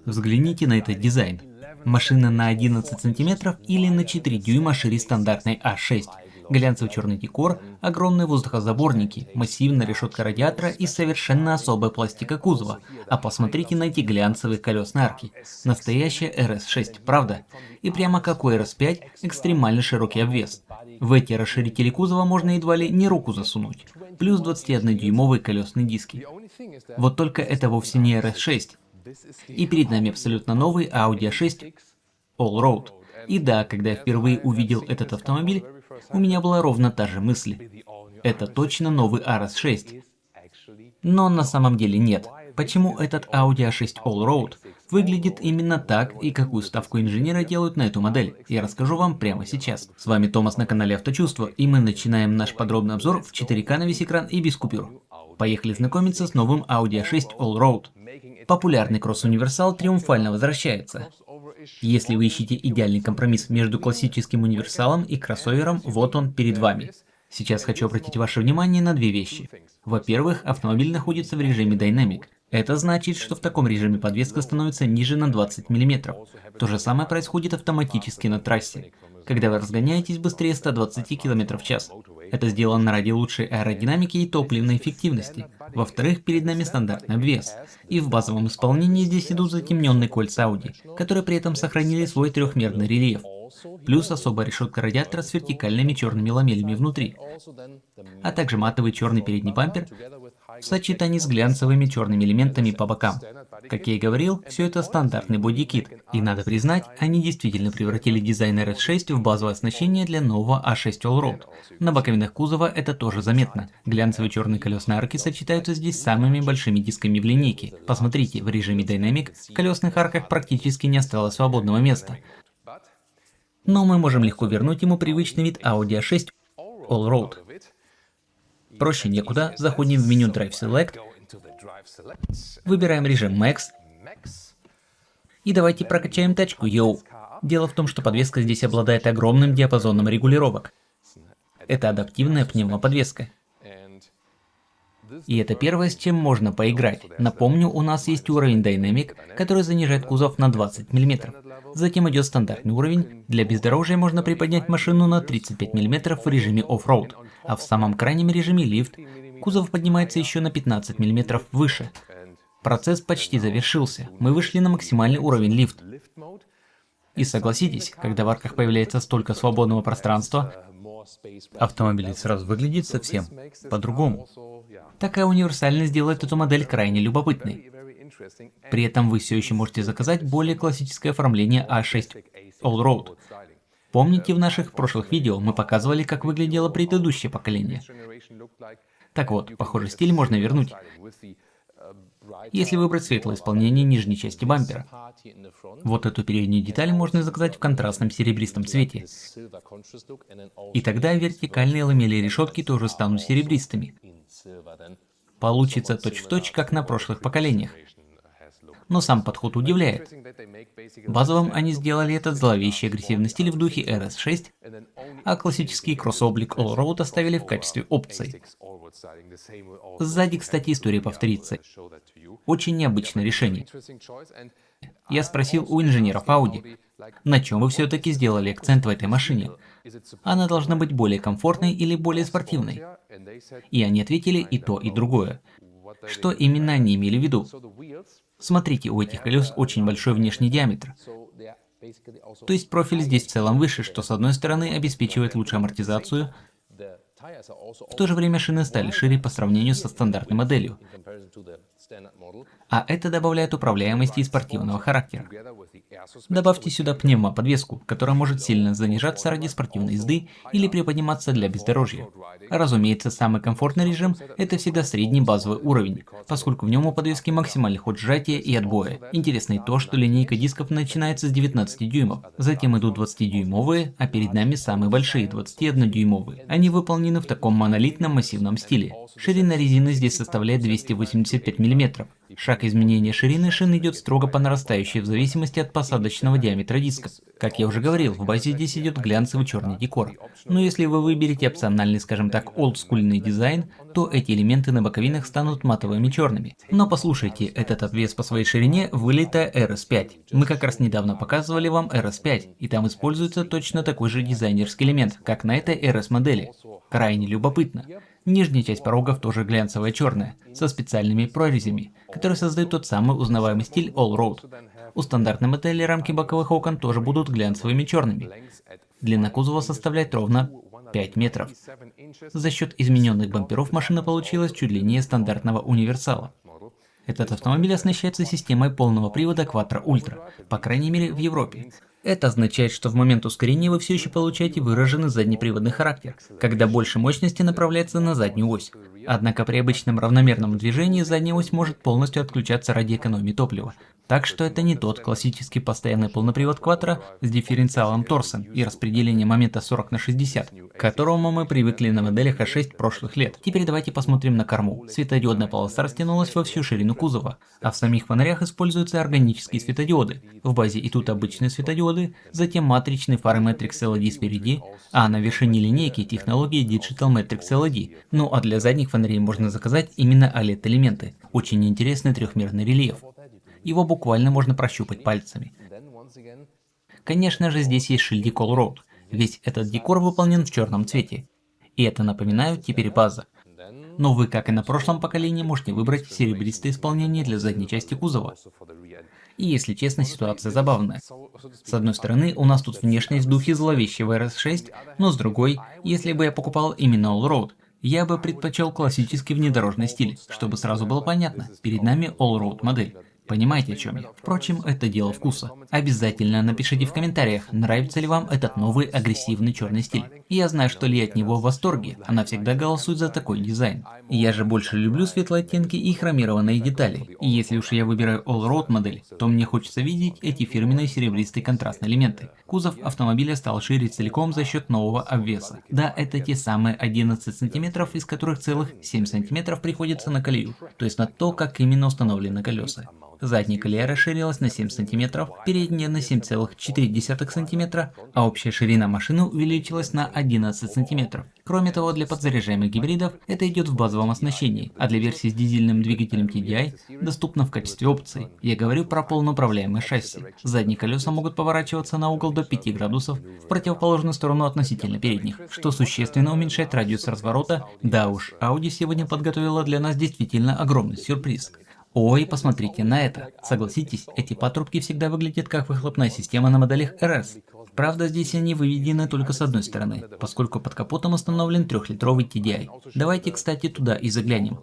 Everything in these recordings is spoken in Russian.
Взгляните на этот дизайн. Машина на 11 сантиметров или на 4 дюйма шире стандартной А6. Глянцевый черный декор, огромные воздухозаборники, массивная решетка радиатора и совершенно особая пластика кузова. А посмотрите на эти глянцевые колесные арки. Настоящая RS6, правда? И прямо как у RS5, экстремально широкий обвес. В эти расширители кузова можно едва ли не руку засунуть. Плюс 21-дюймовые колесные диски. Вот только это вовсе не RS6. И перед нами абсолютно новый Audi A6 Allroad. И да, когда я впервые увидел этот автомобиль, у меня была ровно та же мысль. Это точно новый RS6. Но на самом деле нет. Почему этот Audi A6 Allroad выглядит именно так и какую ставку инженера делают на эту модель, я расскажу вам прямо сейчас. С вами Томас на канале Авточувство, и мы начинаем наш подробный обзор в 4К на весь экран и без купюр. Поехали знакомиться с новым Audi A6 Allroad. Популярный кросс-универсал триумфально возвращается. Если вы ищете идеальный компромисс между классическим универсалом и кроссовером, вот он перед вами. Сейчас хочу обратить ваше внимание на две вещи. Во-первых, автомобиль находится в режиме Dynamic. Это значит, что в таком режиме подвеска становится ниже на 20 мм. То же самое происходит автоматически на трассе, когда вы разгоняетесь быстрее 120 км в час. Это сделано ради лучшей аэродинамики и топливной эффективности. Во-вторых, перед нами стандартный обвес. И в базовом исполнении здесь идут затемненные кольца Audi, которые при этом сохранили свой трехмерный рельеф. Плюс особая решетка радиатора с вертикальными черными ламелями внутри, а также матовый черный передний бампер в сочетании с глянцевыми черными элементами по бокам. Как я и говорил, все это стандартный бодикит, и надо признать, они действительно превратили дизайн RS6 в базовое оснащение для нового A6 Allroad. На боковинах кузова это тоже заметно. Глянцевые черные колесные арки сочетаются здесь с самыми большими дисками в линейке. Посмотрите, в режиме Dynamic в колесных арках практически не осталось свободного места. Но мы можем легко вернуть ему привычный вид Audi A6 Allroad. Проще некуда, заходим в меню Drive Select, выбираем режим Max и давайте прокачаем тачку, йоу. Дело в том, что подвеска здесь обладает огромным диапазоном регулировок. Это адаптивная пневмоподвеска. И это первое, с чем можно поиграть. Напомню, у нас есть уровень Dynamic, который занижает кузов на 20 мм. Затем идет стандартный уровень. Для бездорожья можно приподнять машину на 35 мм в режиме Off-Road, а в самом крайнем режиме Lift кузов поднимается еще на 15 мм выше. Процесс почти завершился. Мы вышли на максимальный уровень Lift. И согласитесь, когда в арках появляется столько свободного пространства, автомобиль сразу выглядит совсем по-другому. Такая универсальность делает эту модель крайне любопытной. При этом вы все еще можете заказать более классическое оформление A6 Allroad. Помните, в наших прошлых видео мы показывали, как выглядело предыдущее поколение? Так вот, похожий стиль можно вернуть, если выбрать светлое исполнение нижней части бампера. Вот эту переднюю деталь можно заказать в контрастном серебристом цвете. И тогда вертикальные ламели решетки тоже станут серебристыми. Получится точь-в-точь, как на прошлых поколениях. Но сам подход удивляет. Базовым они сделали этот зловещий агрессивный стиль в духе RS6, а классический кросс-облик Allroad оставили в качестве опции. Сзади, кстати, история повторится. Очень необычное решение. Я спросил у инженеров Audi, на чем вы все-таки сделали акцент в этой машине? Она должна быть более комфортной или более спортивной? И они ответили и то, и другое. Что именно они имели в виду? Смотрите, у этих колес очень большой внешний диаметр. То есть профиль здесь в целом выше, что с одной стороны обеспечивает лучшую амортизацию, в то же время шины стали шире по сравнению со стандартной моделью. А это добавляет управляемости и спортивного характера. Добавьте сюда пневмоподвеску, которая может сильно занижаться ради спортивной езды или приподниматься для бездорожья. Разумеется, самый комфортный режим – это всегда средний базовый уровень, поскольку в нем у подвески максимальный ход сжатия и отбоя. Интересно и то, что линейка дисков начинается с 19 дюймов, затем идут 20-дюймовые, а перед нами самые большие 21-дюймовые. Они выполнены в таком монолитном массивном стиле. Ширина резины здесь составляет 285 мм. мм. Шаг изменения ширины шин идет строго по нарастающей в зависимости от посадочного диаметра диска. Как я уже говорил, в базе здесь идет глянцевый черный декор. Но если вы выберете опциональный, скажем так, олдскульный дизайн, то эти элементы на боковинах станут матовыми черными. Но послушайте, этот обвес по своей ширине вылитая RS5. Мы как раз недавно показывали вам RS5, и там используется точно такой же дизайнерский элемент, как на этой RS модели. Крайне любопытно. Нижняя часть порогов тоже глянцевая черная, со специальными прорезями, которые создают тот самый узнаваемый стиль All Road. У стандартной модели рамки боковых окон тоже будут глянцевыми черными. Длина кузова составляет ровно 5 метров. За счет измененных бамперов машина получилась чуть длиннее стандартного универсала. Этот автомобиль оснащается системой полного привода Quattro Ultra, по крайней мере в Европе. Это означает, что в момент ускорения вы все еще получаете выраженный заднеприводный характер, когда больше мощности направляется на заднюю ось. Однако при обычном равномерном движении задняя ось может полностью отключаться ради экономии топлива. Так что это не тот классический постоянный полнопривод Quattro с дифференциалом торсом и распределением момента 40/60, к которому мы привыкли на моделях А6 прошлых лет. Теперь давайте посмотрим на корму. Светодиодная полоса растянулась во всю ширину кузова, а в самих фонарях используются органические светодиоды. В базе и тут обычные светодиоды, затем матричные фары Matrix LED спереди, а на вершине линейки технологии Digital Matrix LED. Ну а для задних фонарей можно заказать именно OLED-элементы. Очень интересный трехмерный рельеф. Его буквально можно прощупать пальцами. Конечно же, здесь есть шильдик All Road. Весь этот декор выполнен в черном цвете. И это, напоминаю, теперь база. Но вы, как и на прошлом поколении, можете выбрать серебристое исполнение для задней части кузова. И если честно, ситуация забавная. С одной стороны, у нас тут внешность в духе зловещего RS6, но с другой, если бы я покупал именно All Road, я бы предпочел классический внедорожный стиль, чтобы сразу было понятно, перед нами All Road модель. Понимаете, о чем я? Впрочем, это дело вкуса. Обязательно напишите в комментариях, нравится ли вам этот новый агрессивный черный стиль. И я знаю, что Ли от него в восторге, она всегда голосует за такой дизайн. И я же больше люблю светлые оттенки и хромированные детали. И если уж я выбираю All Road модель, то мне хочется видеть эти фирменные серебристые контрастные элементы. Кузов автомобиля стал шире целиком за счет нового обвеса. Да, это те самые 11 см, из которых целых 7 см приходится на колею, то есть на то, как именно установлены колеса. Задняя колея расширилась на 7 см, передняя на 7,4 см, а общая ширина машины увеличилась на 11 см. Кроме того, для подзаряжаемых гибридов это идет в базовом оснащении, а для версий с дизельным двигателем TDI доступно в качестве опции. Я говорю про полноуправляемое шасси. Задние колеса могут поворачиваться на угол до 5 градусов в противоположную сторону относительно передних, что существенно уменьшает радиус разворота. Да уж, Audi сегодня подготовила для нас действительно огромный сюрприз. Ой, посмотрите на это. Согласитесь, эти патрубки всегда выглядят как выхлопная система на моделях RS. Правда, здесь они выведены только с одной стороны, поскольку под капотом установлен 3-литровый TDI. Давайте, кстати, туда и заглянем.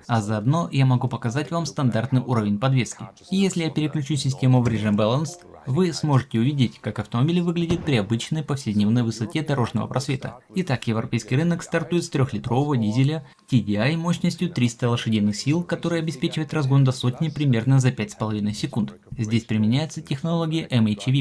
А заодно я могу показать вам стандартный уровень подвески. И если я переключу систему в режим Balanced, вы сможете увидеть, как автомобиль выглядит при обычной повседневной высоте дорожного просвета. Итак, европейский рынок стартует с 3-литрового дизеля TDI мощностью 300 лошадиных сил, который обеспечивает разгон до сотни примерно за 5,5 секунд. Здесь применяется технология MHEV+,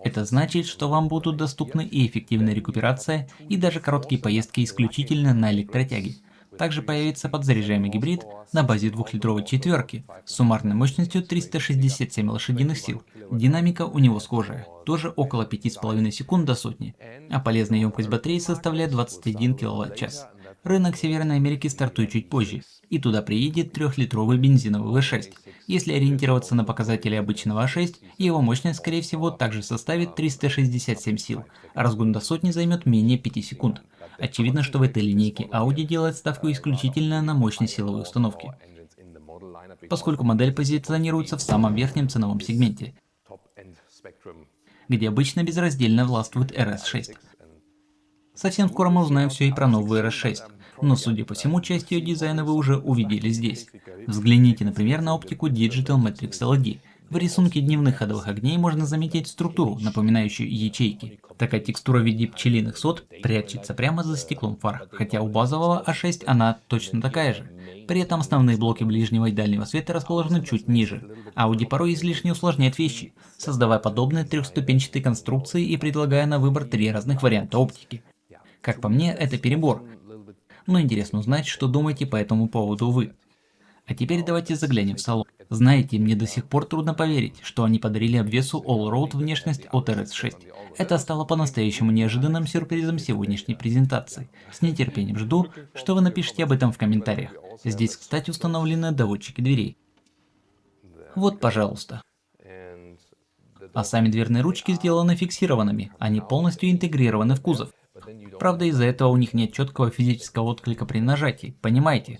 это значит, что вам будут доступны и эффективная рекуперация, и даже короткие поездки исключительно на электротяге. Также появится подзаряжаемый гибрид на базе 2-литровой четверки с суммарной мощностью 367 лошадиных сил. Динамика у него схожая, тоже около 5,5 секунд до сотни, а полезная емкость батареи составляет 21 кВт-час. Рынок Северной Америки стартует чуть позже, и туда приедет 3-литровый бензиновый V6. Если ориентироваться на показатели обычного А6, его мощность скорее всего также составит 367 сил, а разгон до сотни займет менее 5 секунд. Очевидно, что в этой линейке Audi делает ставку исключительно на мощной силовой установки, поскольку модель позиционируется в самом верхнем ценовом сегменте, где обычно безраздельно властвует RS6. Совсем скоро мы узнаем все и про новую RS6, но судя по всему, часть ее дизайна вы уже увидели здесь. Взгляните, например, на оптику Digital Matrix LED. В рисунке дневных ходовых огней можно заметить структуру, напоминающую ячейки. Такая текстура в виде пчелиных сот прячется прямо за стеклом фар, хотя у базового А6 она точно такая же. При этом основные блоки ближнего и дальнего света расположены чуть ниже. Audi порой излишне усложняет вещи, создавая подобные трехступенчатые конструкции и предлагая на выбор 3 разных варианта оптики. Как по мне, это перебор. Но интересно узнать, что думаете по этому поводу вы. А теперь давайте заглянем в салон. Знаете, мне до сих пор трудно поверить, что они подарили обвесу Allroad внешность от RS6. Это стало по-настоящему неожиданным сюрпризом сегодняшней презентации. С нетерпением жду, что вы напишите об этом в комментариях. Здесь, кстати, установлены доводчики дверей. Вот, пожалуйста. А сами дверные ручки сделаны фиксированными, они полностью интегрированы в кузов. Правда, из-за этого у них нет четкого физического отклика при нажатии, понимаете?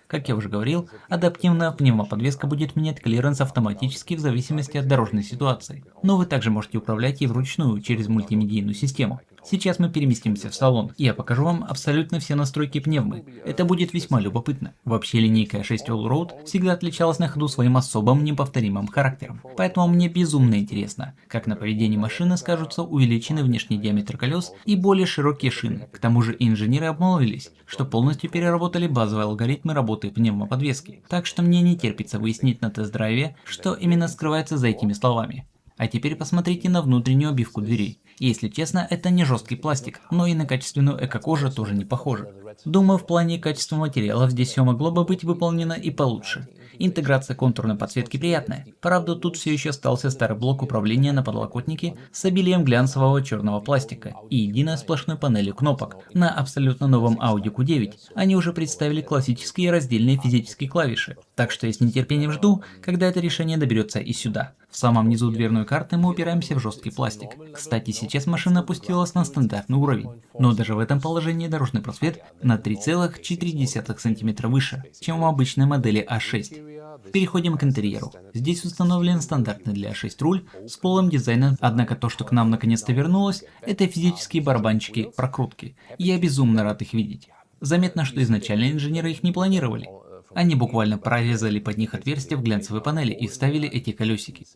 Как я уже говорил, адаптивная пневмоподвеска будет менять клиренс автоматически в зависимости от дорожной ситуации. Но вы также можете управлять ей вручную через мультимедийную систему. Сейчас мы переместимся в салон, и я покажу вам абсолютно все настройки пневмы. Это будет весьма любопытно. Вообще линейка A6 Allroad всегда отличалась на ходу своим особым неповторимым характером. Поэтому мне безумно интересно, как на поведении машины скажутся увеличенный внешний диаметр колес и более широкие шины. К тому же инженеры обмолвились, что полностью переработали базовые алгоритмы работы пневмоподвески. Так что мне не терпится выяснить на тест-драйве, что именно скрывается за этими словами. А теперь посмотрите на внутреннюю обивку дверей. Если честно, это не жесткий пластик, но и на качественную эко-кожу тоже не похоже. Думаю, в плане качества материалов здесь все могло бы быть выполнено и получше. Интеграция контурной подсветки приятная. Правда, тут все еще остался старый блок управления на подлокотнике с обилием глянцевого черного пластика и единой сплошной панелью кнопок. На абсолютно новом Audi Q9 они уже представили классические раздельные физические клавиши. Так что я с нетерпением жду, когда это решение доберется и сюда. В самом низу дверной карты мы упираемся в жесткий пластик. Кстати, сейчас машина опустилась на стандартный уровень, но даже в этом положении дорожный просвет на 3,4 см выше, чем у обычной модели A6. Переходим к интерьеру. Здесь установлен стандартный для A6 руль с полым дизайном, однако то, что к нам наконец-то вернулось, это физические барабанчики прокрутки. Я безумно рад их видеть. Заметно, что изначально инженеры их не планировали. Они буквально прорезали под них отверстия в глянцевой панели и вставили эти колесики.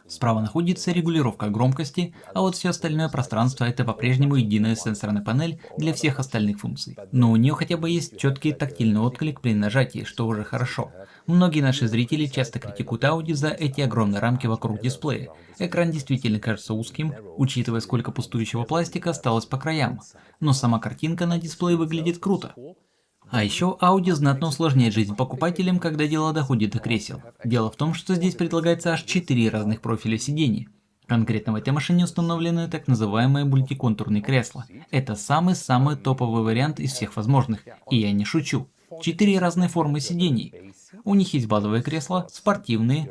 Справа находится регулировка громкости, а вот все остальное пространство это по-прежнему единая сенсорная панель для всех остальных функций. Но у нее хотя бы есть четкий тактильный отклик при нажатии, что уже хорошо. Многие наши зрители часто критикуют Audi за эти огромные рамки вокруг дисплея. Экран действительно кажется узким, учитывая сколько пустующего пластика осталось по краям. Но сама картинка на дисплее выглядит круто. А еще Audi знатно усложняет жизнь покупателям, когда дело доходит до кресел. Дело в том, что здесь предлагается аж 4 разных профиля сидений. Конкретно в этой машине установлены так называемые мультиконтурные кресла. Это самый-самый топовый вариант из всех возможных. И я не шучу. 4 разные формы сидений. У них есть базовые кресла, спортивные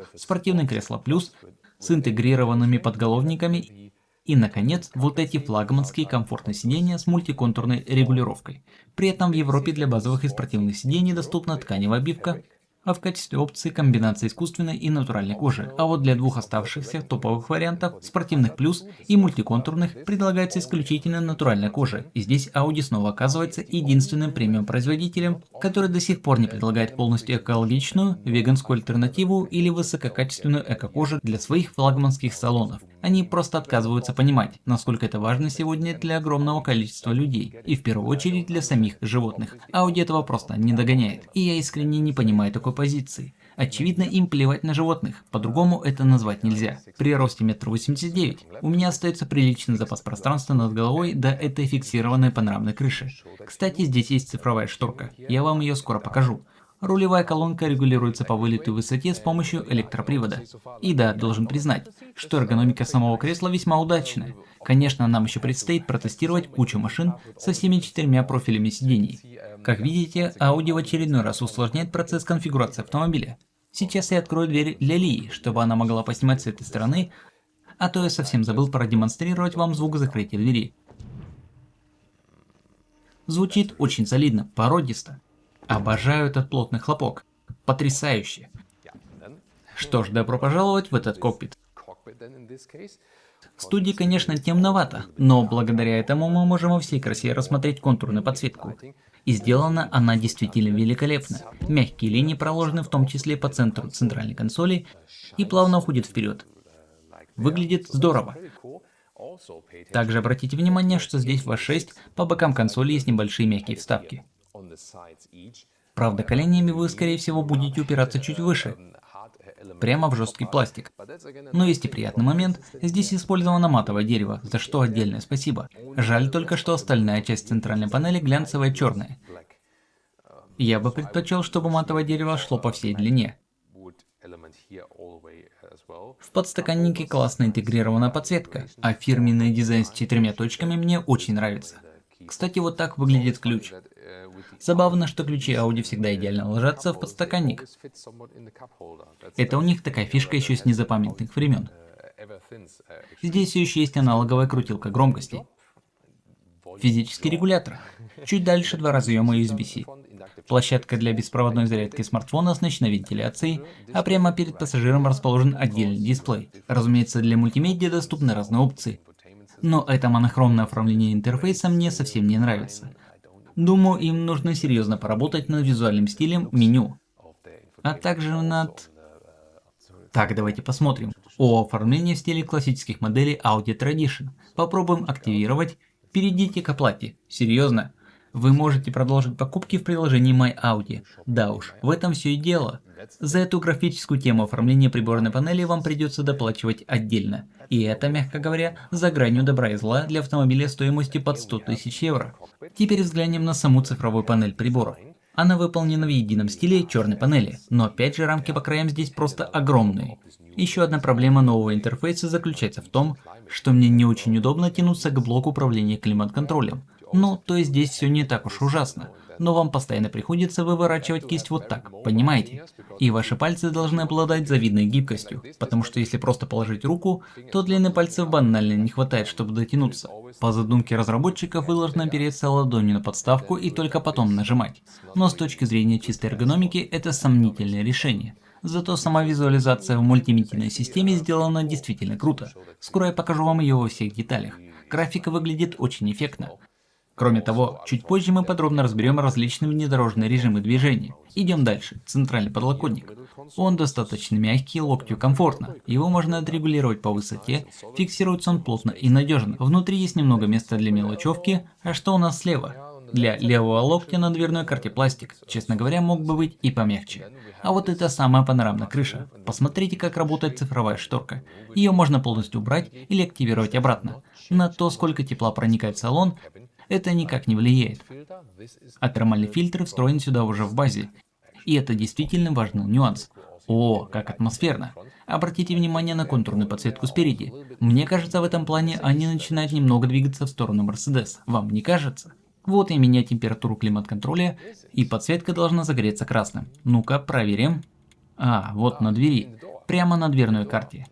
кресла плюс, с интегрированными подголовниками и, наконец, вот эти флагманские комфортные сиденья с мультиконтурной регулировкой. При этом в Европе для базовых и спортивных сидений доступна тканевая обивка, а в качестве опции комбинация искусственной и натуральной кожи. А вот для двух оставшихся топовых вариантов, спортивных плюс и мультиконтурных, предлагается исключительно натуральная кожа. И здесь Audi снова оказывается единственным премиум-производителем, который до сих пор не предлагает полностью экологичную, веганскую альтернативу или высококачественную эко-кожу для своих флагманских салонов. Они просто отказываются понимать, насколько это важно сегодня для огромного количества людей, и в первую очередь для самих животных. Audi этого просто не догоняет, и я искренне не понимаю такой позиции. Очевидно, им плевать на животных, по-другому это назвать нельзя. При росте 1,89 м у меня остается приличный запас пространства над головой до этой фиксированной панорамной крыши. Кстати, здесь есть цифровая шторка, я вам ее скоро покажу. Рулевая колонка регулируется по вылету и высоте с помощью электропривода. И да, должен признать, что эргономика самого кресла весьма удачная. Конечно, нам еще предстоит протестировать кучу машин со всеми 4 профилями сидений. Как видите, Audi в очередной раз усложняет процесс конфигурации автомобиля. Сейчас я открою дверь для Лии, чтобы она могла поснимать с этой стороны, а то я совсем забыл продемонстрировать вам звук закрытия двери. Звучит очень солидно, породисто. Обожаю этот плотный хлопок. Потрясающе. Что ж, добро пожаловать в этот кокпит. В студии, конечно, темновато, но благодаря этому мы можем во всей красе рассмотреть контурную подсветку. И сделана она действительно великолепно. Мягкие линии проложены в том числе по центру центральной консоли и плавно уходят вперед. Выглядит здорово. Также обратите внимание, что здесь в A6 по бокам консоли есть небольшие мягкие вставки. Правда, коленями вы, скорее всего, будете упираться чуть выше. прямо в жесткий пластик. Но есть и приятный момент, здесь использовано матовое дерево, за что отдельное спасибо. Жаль только, что остальная часть центральной панели глянцевая черная. Я бы предпочел, чтобы матовое дерево шло по всей длине. В подстаканнике классно интегрирована подсветка, а фирменный дизайн с 4 точками мне очень нравится. Кстати, вот так выглядит ключ. Забавно, что ключи Audi всегда идеально ложатся в подстаканник. Это у них такая фишка еще с незапамятных времен. Здесь все еще есть аналоговая крутилка громкости. Физический регулятор. Чуть дальше 2 разъема USB-C. Площадка для беспроводной зарядки смартфона оснащена вентиляцией, а прямо перед пассажиром расположен отдельный дисплей. Разумеется, для мультимедиа доступны разные опции. Но это монохромное оформление интерфейса мне совсем не нравится. Думаю, им нужно серьезно поработать над визуальным стилем меню, а также над... Так, давайте посмотрим. Оформление в стиле классических моделей Audi Tradition. Попробуем активировать. Перейдите к оплате. Серьезно. Вы можете продолжить покупки в приложении My Audi. Да уж, в этом все и дело. За эту графическую тему оформления приборной панели вам придется доплачивать отдельно. И это, мягко говоря, за гранью добра и зла для автомобиля стоимостью под 100 тысяч евро. Теперь взглянем на саму цифровую панель приборов. Она выполнена в едином стиле черной панели, но опять же рамки по краям здесь просто огромные. Еще одна проблема нового интерфейса заключается в том, что мне не очень удобно тянуться к блоку управления климат-контролем. Ну, то есть здесь все не так уж ужасно, но вам постоянно приходится выворачивать кисть вот так, понимаете? И ваши пальцы должны обладать завидной гибкостью, потому что если просто положить руку, то длины пальцев банально не хватает, чтобы дотянуться. По задумке разработчиков вы должны опереться ладонью на подставку и только потом нажимать. Но с точки зрения чистой эргономики это сомнительное решение. Зато сама визуализация в мультимедийной системе сделана действительно круто. Скоро я покажу вам ее во всех деталях. Графика выглядит очень эффектно. Кроме того, чуть позже мы подробно разберем различные внедорожные режимы движения. Идем дальше. Центральный подлокотник. Он достаточно мягкий, локтю комфортно. Его можно отрегулировать по высоте, фиксируется он плотно и надежно. Внутри есть немного места для мелочевки, а что у нас слева? Для левого локтя на дверной карте пластик, честно говоря, мог бы быть и помягче. А вот это самая панорамная крыша. Посмотрите, как работает цифровая шторка. Ее можно полностью убрать или активировать обратно. На то, сколько тепла проникает в салон, это никак не влияет. А термальный фильтр встроен сюда уже в базе. И это действительно важный нюанс. О, как атмосферно. Обратите внимание на контурную подсветку спереди. Мне кажется, в этом плане они начинают немного двигаться в сторону Mercedes. Вам не кажется? Вот я меняю температуру климат-контроля, и подсветка должна загореться красным. Ну-ка, проверим. А, вот на двери. Прямо на дверной карте.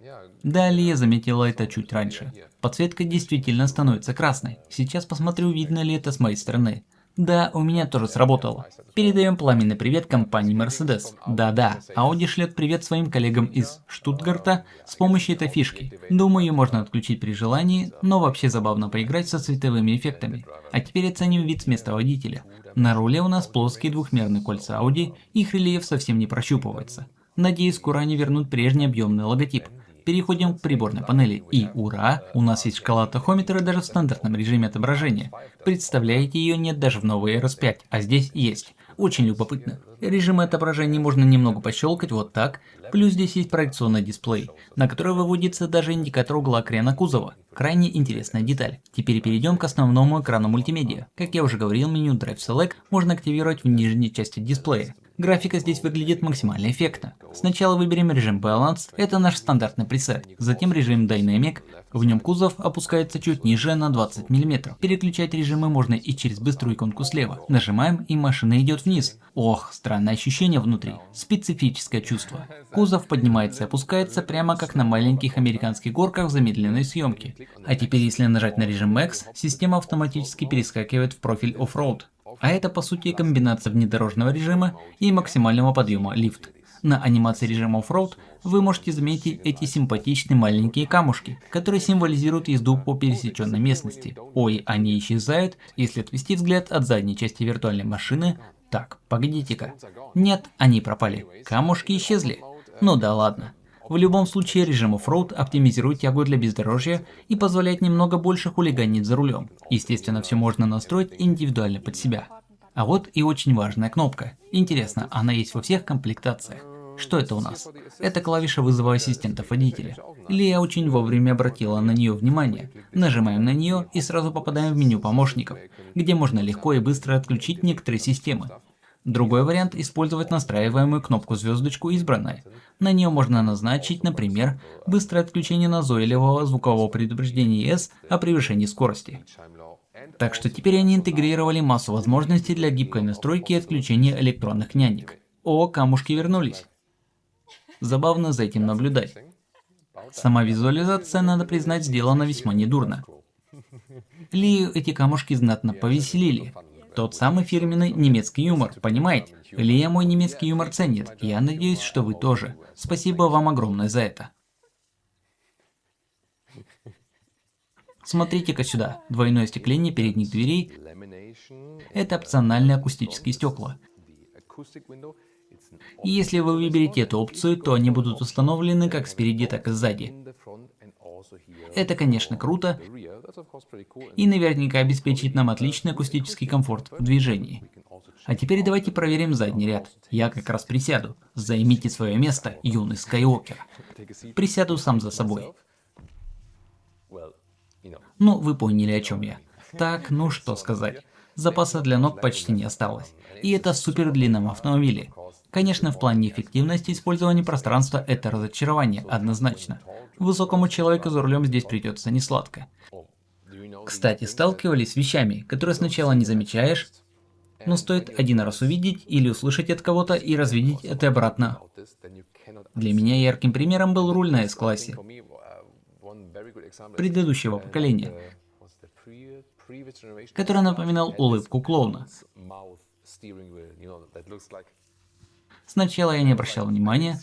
Далее я заметила это чуть раньше. Подсветка действительно становится красной. Сейчас посмотрю, видно ли это с моей стороны. Да, у меня тоже сработало. Передаем пламенный привет компании Mercedes. Да-да, Audi шлет привет своим коллегам из Штутгарта с помощью этой фишки. Думаю, ее можно отключить при желании, но вообще забавно поиграть со световыми эффектами. А теперь оценим вид с места водителя. На руле у нас плоские двухмерные кольца Audi, их рельеф совсем не прощупывается. Надеюсь, скоро они вернут прежний объемный логотип. Переходим к приборной панели, и ура, у нас есть шкала тахометра даже в стандартном режиме отображения. Представляете, ее нет даже в новой RS5, а здесь есть. Очень любопытно. Режимы отображения можно немного пощелкать вот так, плюс здесь есть проекционный дисплей, на который выводится даже индикатор угла крена кузова. Крайне интересная деталь. Теперь перейдем к основному экрану мультимедиа. Как я уже говорил, меню Drive Select можно активировать в нижней части дисплея. Графика здесь выглядит максимально эффектно. Сначала выберем режим Balanced, это наш стандартный пресет. Затем режим Dynamic, в нем кузов опускается чуть ниже на 20 мм. Переключать режимы можно и через быструю иконку слева. Нажимаем, и машина идет вниз. Ох, странное ощущение внутри. Специфическое чувство. Кузов поднимается и опускается прямо как на маленьких американских горках в замедленной съемке. А теперь, если нажать на режим Max, система автоматически перескакивает в профиль Off-Road. А это по сути комбинация внедорожного режима и максимального подъема лифт. На анимации режима Off-Road вы можете заметить эти симпатичные маленькие камушки, которые символизируют езду по пересеченной местности. Ой, они исчезают, если отвести взгляд от задней части виртуальной машины. Так, погодите-ка. Нет, они пропали. Камушки исчезли. Ну да ладно. В любом случае режим Off-Road оптимизирует тягу для бездорожья и позволяет немного больше хулиганить за рулем. Естественно, все можно настроить индивидуально под себя. А вот и очень важная кнопка. Интересно, она есть во всех комплектациях? Что это у нас? Это клавиша вызова ассистентов водителя. Лия очень вовремя обратила на нее внимание. Нажимаем на нее и сразу попадаем в меню помощников, где можно легко и быстро отключить некоторые системы. Другой вариант – использовать настраиваемую кнопку звездочку «Избранное». На нее можно назначить, например, быстрое отключение назойливого звукового предупреждения ES о превышении скорости. Так что теперь они интегрировали массу возможностей для гибкой настройки и отключения электронных нянек. О, камушки вернулись. Забавно за этим наблюдать. Сама визуализация, надо признать, сделана весьма недурно. Лию эти камушки знатно повеселили. Тот самый фирменный немецкий юмор, понимаете? Лия мой немецкий юмор ценит, и я надеюсь, что вы тоже. Спасибо вам огромное за это. Смотрите-ка сюда, двойное остекление передних дверей – это опциональные акустические стекла. И если вы выберете эту опцию, то они будут установлены как спереди, так и сзади. Это, конечно, круто и наверняка обеспечит нам отличный акустический комфорт в движении. А теперь давайте проверим задний ряд. Я как раз присяду. Займите свое место, юный Скайуокер. Присяду сам за собой. Ну, вы поняли, о чем я. Так, ну что сказать. Запаса для ног почти не осталось. И это в супер длинном автомобиле. Конечно, в плане эффективности использования пространства это разочарование, однозначно. Высокому человеку за рулем здесь придется несладко. Кстати, сталкивались с вещами, которые сначала не замечаешь, но стоит один раз увидеть или услышать от кого-то и развидеть это обратно. Для меня ярким примером был руль на S-классе предыдущего поколения, который напоминал улыбку клоуна. Сначала я не обращал внимания,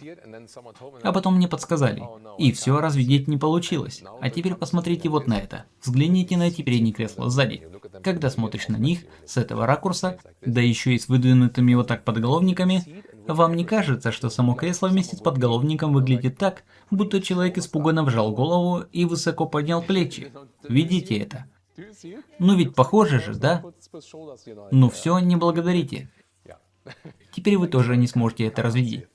а потом мне подсказали, и все разглядеть не получилось. А теперь посмотрите вот на это. Взгляните на эти передние кресла сзади. Когда смотришь на них с этого ракурса, да еще и с выдвинутыми вот так подголовниками, вам не кажется, что само кресло вместе с подголовником выглядит так, будто человек испуганно вжал голову и высоко поднял плечи? Видите это? Ну ведь похоже же, да? Ну все, не благодарите. Теперь вы тоже не сможете это разглядеть.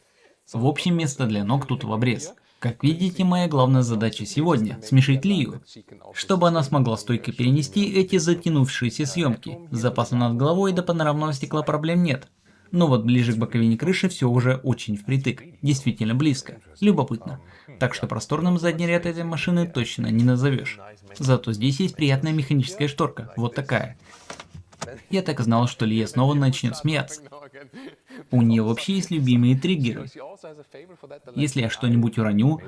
В общем, место для ног тут в обрез. Как видите, моя главная задача сегодня – смешить Лию, чтобы она смогла стойко перенести эти затянувшиеся съемки. С запасом над головой до панорамного стекла проблем нет. Но вот ближе к боковине крыши все уже очень впритык, действительно близко, любопытно. Так что просторным задний ряд этой машины точно не назовешь. Зато здесь есть приятная механическая шторка, вот такая. Я так и знал, что Лия снова начнет смеяться. У нее вообще есть любимые триггеры. Если я что-нибудь уроню,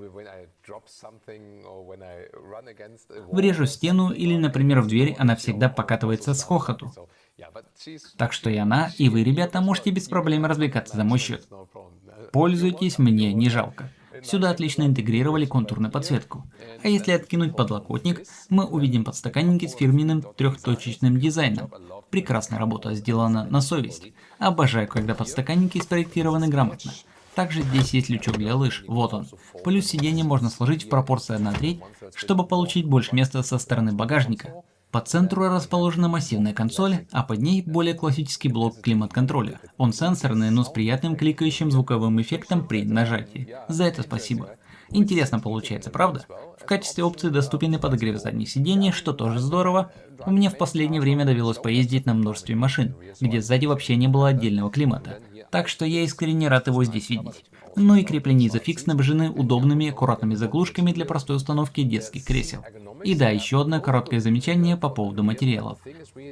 врежу в стену или, например, в дверь, она всегда покатывается с хохоту. Так что и она, и вы, ребята, можете без проблем развлекаться за мой счет. Пользуйтесь, мне не жалко. Сюда отлично интегрировали контурную подсветку. А если откинуть подлокотник, мы увидим подстаканники с фирменным трехточечным дизайном. Прекрасная работа сделана на совесть. Обожаю, когда подстаканники спроектированы грамотно. Также здесь есть лючок для лыж, вот он. Плюс сиденье можно сложить в пропорции 1/3, чтобы получить больше места со стороны багажника. По центру расположена массивная консоль, а под ней более классический блок климат-контроля. Он сенсорный, но с приятным кликающим звуковым эффектом при нажатии. За это спасибо. Интересно получается, правда? В качестве опции доступен и подогрев задних сидений, что тоже здорово. Мне в последнее время довелось поездить на множестве машин, где сзади вообще не было отдельного климата. Так что я искренне рад его здесь видеть. Ну и крепления Isofix снабжены удобными аккуратными заглушками для простой установки детских кресел. И да, еще одно короткое замечание по поводу материалов.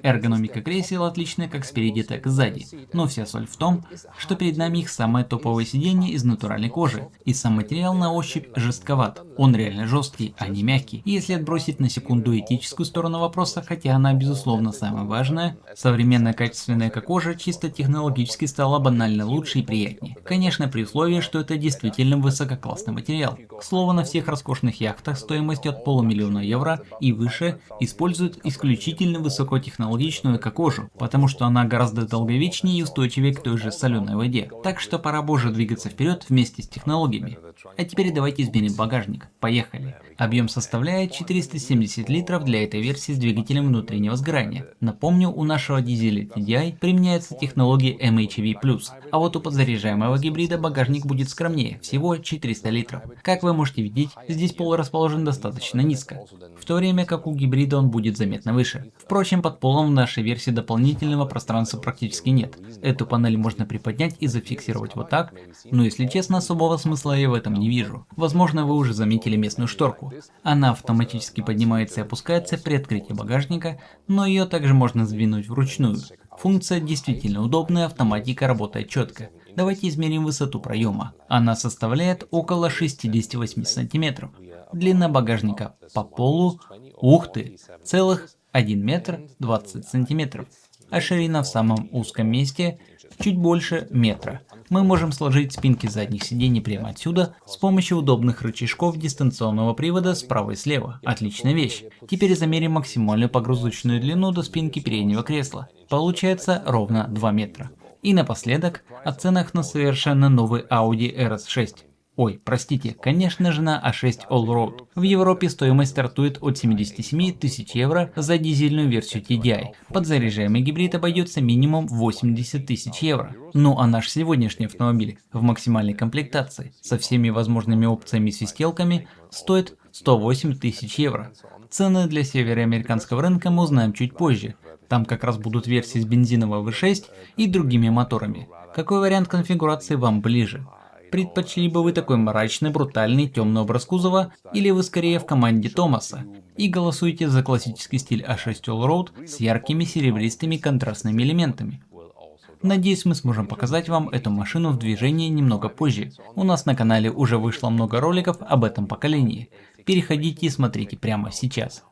Эргономика кресел отличная как спереди, так и сзади. Но вся соль в том, что перед нами их самое топовое сиденье из натуральной кожи. И сам материал на ощупь жестковат. Он реально жесткий, а не мягкий. И если отбросить на секунду этическую сторону вопроса, хотя она безусловно самая важная, современная качественная кожа чисто технологически стала банально лучше и приятнее. Конечно, при условии, что это действительно высококлассный материал. К слову, на всех роскошных яхтах стоимостью от полумиллиона евро и выше используют исключительно высокотехнологичную эко-кожу, потому что она гораздо долговечнее и устойчивее к той же соленой воде. Так что пора боже двигаться вперед вместе с технологиями. А теперь давайте измерим багажник. Поехали. Объем составляет 470 литров для этой версии с двигателем внутреннего сгорания. Напомню, у нашего дизеля TDI применяется технология MHEV+, а вот у подзаряжаемого гибрида багажник будет будет скромнее, всего 400 литров. Как вы можете видеть, здесь пол расположен достаточно низко, в то время как у гибрида он будет заметно выше. Впрочем, под полом в нашей версии дополнительного пространства практически нет. Эту панель можно приподнять и зафиксировать вот так, но если честно, особого смысла я в этом не вижу. Возможно, вы уже заметили местную шторку. Она автоматически поднимается и опускается при открытии багажника, но ее также можно сдвинуть вручную. Функция действительно удобная, автоматика работает четко. Давайте измерим высоту проема. Она составляет около 68 сантиметров. Длина багажника по полу, ух ты, целых 1 метр 20 сантиметров. А ширина в самом узком месте чуть больше метра. Мы можем сложить спинки задних сидений прямо отсюда с помощью удобных рычажков дистанционного привода справа и слева. Отличная вещь. Теперь замерим максимальную погрузочную длину до спинки переднего кресла. Получается ровно 2 метра. И напоследок о ценах на совершенно новый Audi RS6. Ой, простите, конечно же на A6 Allroad. В Европе стоимость стартует от 77 тысяч евро за дизельную версию TDI. Подзаряжаемый гибрид обойдется минимум 80 тысяч евро. Ну а наш сегодняшний автомобиль в максимальной комплектации со всеми возможными опциями и свистелками стоит 108 тысяч евро. Цены для североамериканского рынка мы узнаем чуть позже. Там как раз будут версии с бензиновой V6 и другими моторами. Какой вариант конфигурации вам ближе? Предпочли бы вы такой мрачный, брутальный, темный образ кузова, или вы скорее в команде Томаса и голосуете за классический стиль A6 Allroad с яркими серебристыми контрастными элементами? Надеюсь, мы сможем показать вам эту машину в движении немного позже. У нас на канале уже вышло много роликов об этом поколении. Переходите и смотрите прямо сейчас.